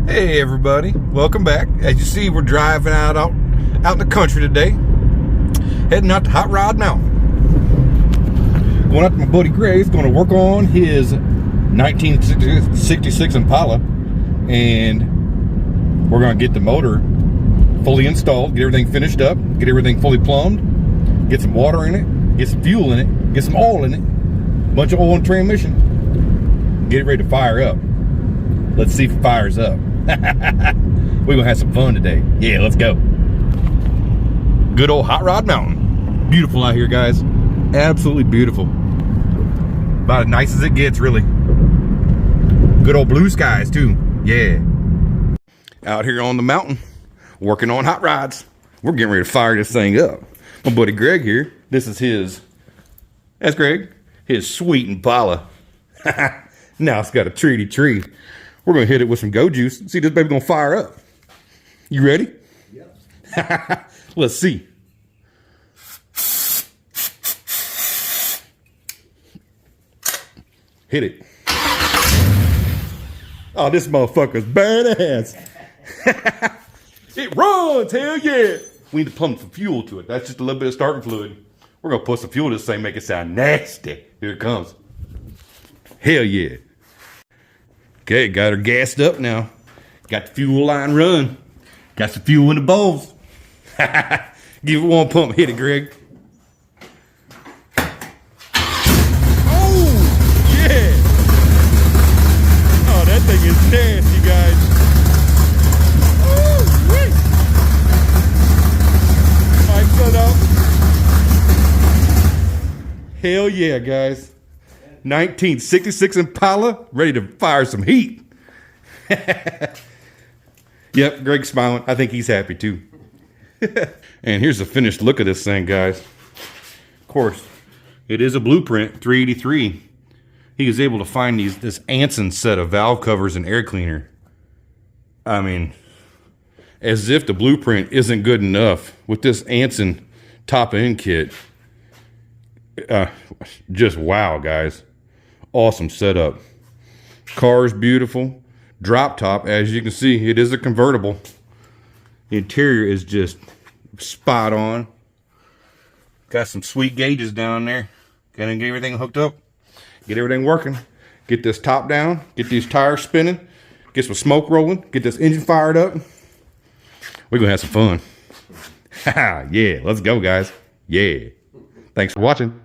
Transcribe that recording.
Hey everybody, welcome back. As you see, we're driving out in the country today, heading out to Hot Rod Mountain. Going out to my buddy Greg's, going to work on his 1966 Impala, and we're going to get the motor fully installed, get everything finished up, get everything fully plumbed, get some water in it, get some fuel in it, get some oil in it, bunch of oil and transmission, get it ready to fire up. Let's see if it fires up. We're gonna have some fun today. Yeah, let's go. Good old Hot Rod Mountain. Beautiful out here, guys. Absolutely beautiful. About as nice as it gets, really. Good old blue skies, too. Yeah. Out here on the mountain, working on hot rods. We're getting ready to fire this thing up. My buddy Greg here. This is his, that's Greg, his sweet Impala. Now it's got a treaty tree. We're going to hit it with some Go Juice. See, this baby's going to fire up. You ready? Yep. Let's see. Hit it. Oh, this motherfucker's badass. It runs, hell yeah. We need to pump some fuel to it. That's just a little bit of starting fluid. We're going to put some fuel to this thing, make it sound nasty. Here it comes. Hell yeah. Okay, got her gassed up now. Got the fuel line run. Got some fuel in the bowls. Give it one pump. Hit it, Greg. Oh, yeah. Oh, that thing is nasty, guys. Oh, wait. All right, shut up. Hell yeah, guys. 1966 Impala, ready to fire some heat. Yep, Greg's smiling. I think he's happy too. And here's the finished look of this thing, guys. Of course, it is a blueprint 383. He was able to find this Anson set of valve covers and air cleaner. I mean, as if the blueprint isn't good enough with this Anson top end kit. Just wow, guys. Awesome setup. Car's beautiful. Drop top, as you can see, it is a convertible. The interior is just spot on. Got some sweet gauges down there. Gonna get everything hooked up. Get everything working. Get this top down. Get these tires spinning. Get some smoke rolling. Get this engine fired up. We're gonna have some fun. Yeah, let's go, guys. Yeah. Thanks for watching.